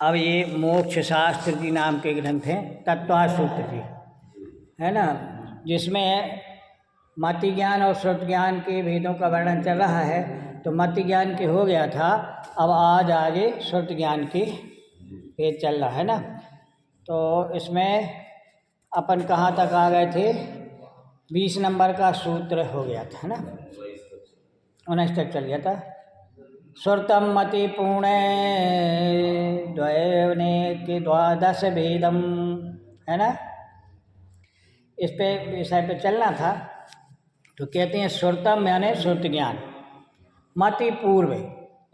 अब ये मोक्ष शास्त्र जी नाम के ग्रंथ हैं, तत्वार्थ सूत्र जी, है ना, जिसमें मति ज्ञान और श्रुत ज्ञान के भेदों का वर्णन चल रहा है। तो मति ज्ञान के हो गया था, अब आज आगे श्रुत ज्ञान के भेद चल रहा है ना। तो इसमें अपन कहाँ तक आ गए थे? 20 नंबर का सूत्र हो गया था ना, 19 तक चल गया था। श्रुतम मति पूर्णे द्वयने के द्वादश भेदम, है ना, इस पे विषय पे चलना था। तो कहते हैं श्रुतम यानी श्रुत ज्ञान, मति पूर्व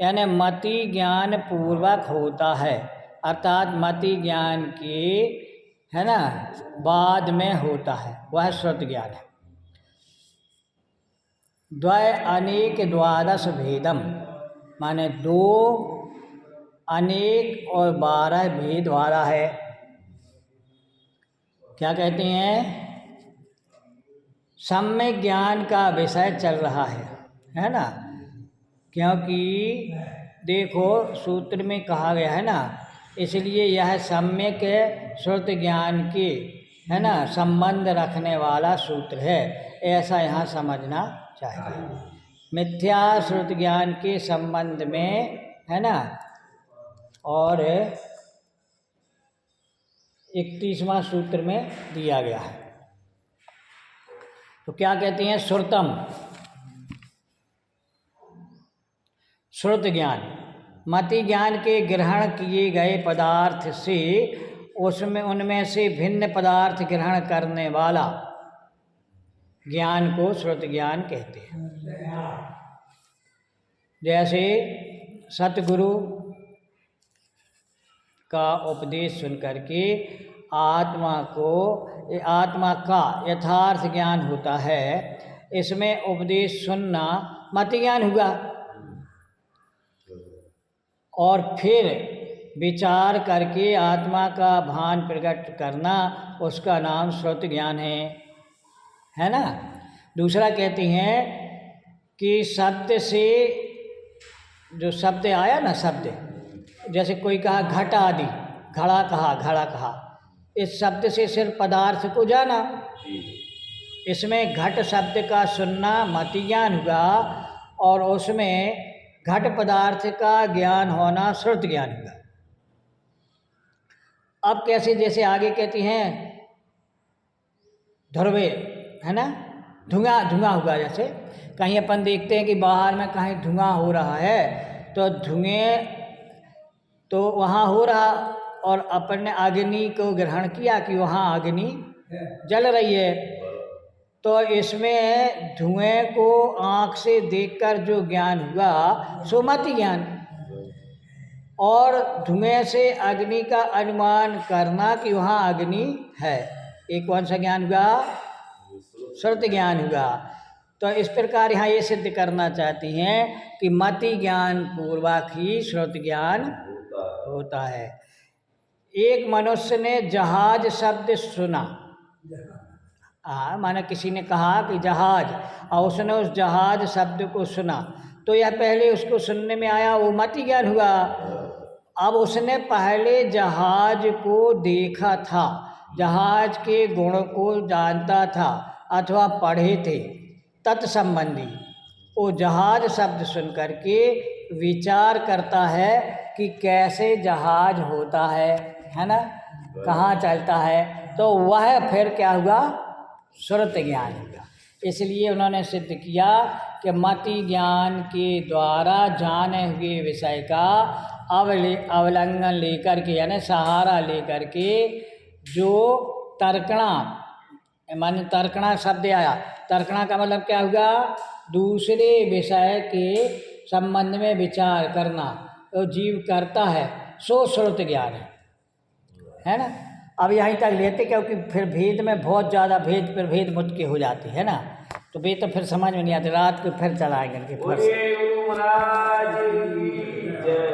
यानी मति ज्ञान पूर्वक होता है, अर्थात मति ज्ञान के, है ना, बाद में होता है, वह श्रुत ज्ञान है। द्वय अनेक द्वादश भेदम माने 2 अनेक और 12 भेद वाला है। क्या कहते हैं? सम्यक ज्ञान का विषय चल रहा है ना, क्योंकि देखो सूत्र में कहा गया है ना, इसलिए यह सम्यक श्रुत ज्ञान के, है ना, संबंध रखने वाला सूत्र है, ऐसा यहाँ समझना चाहिए। मिथ्या श्रुत ज्ञान के संबंध में, है ना, और 31वां सूत्र में दिया गया है। तो क्या कहते हैं? श्रुतम श्रुत ज्ञान, मति ज्ञान के ग्रहण किए गए पदार्थ से उनमें से भिन्न पदार्थ ग्रहण करने वाला ज्ञान को श्रुत ज्ञान कहते हैं। जैसे सतगुरु का उपदेश सुनकर के आत्मा का यथार्थ ज्ञान होता है, इसमें उपदेश सुनना मति ज्ञान हुआ, और फिर विचार करके आत्मा का भान प्रकट करना, उसका नाम श्रुत ज्ञान है ना। दूसरा कहते हैं कि शब्द से, जो शब्द आया ना, शब्द जैसे कोई कहा घट आदि, घड़ा कहा, इस शब्द से सिर्फ पदार्थ को जाना, इसमें घट शब्द का सुनना मति ज्ञान हुआ, और उसमें घट पदार्थ का ज्ञान होना श्रुत ज्ञान हुआ। अब कैसे? जैसे आगे कहती हैं ध्रुवे, है ना, धुआं हुआ। जैसे कहीं अपन देखते हैं कि बाहर में कहीं धुआं हो रहा है, तो धुएं तो वहाँ हो रहा, और अपन ने अग्नि को ग्रहण किया कि वहाँ अग्नि जल रही है, तो इसमें धुएं को आँख से देखकर जो ज्ञान हुआ सो मति ज्ञान, और धुएं से अग्नि का अनुमान करना कि वहाँ अग्नि है, एक कौन सा ज्ञान हुआ? श्रुत ज्ञान हुआ। तो इस प्रकार यहाँ ये सिद्ध करना चाहती हैं कि मति ज्ञान पूर्वक ही श्रुत ज्ञान होता है। एक मनुष्य ने जहाज शब्द सुना, माना किसी ने कहा कि जहाज, और उसने उस जहाज शब्द को सुना, तो यह पहले उसको सुनने में आया, वो मति ज्ञान हुआ। अब उसने पहले जहाज को देखा था, जहाज के गुण को जानता था, अथवा पढ़े थे तत्संबंधी, वो जहाज शब्द सुन करके विचार करता है कि कैसे जहाज होता है ना, कहाँ चलता है, तो वह फिर क्या हुआ? श्रुत ज्ञान हुआ। इसलिए उन्होंने सिद्ध किया कि मति ज्ञान के द्वारा जाने हुए विषय का अवलंबन लेकर के, यानी सहारा लेकर के, जो तर्कणा, माने तर्कणा शब्द आया, तर्कणा का मतलब क्या हुआ? दूसरे विषय के संबंध में विचार करना, तो जीव करता है, सो श्रुत ज्ञान है ना। अब यहीं तक लेते, क्योंकि फिर भेद में बहुत ज़्यादा भेद मुझके हो जाती है ना, तो भेद तो फिर समझ में नहीं आते, रात को फिर चलाएंगे।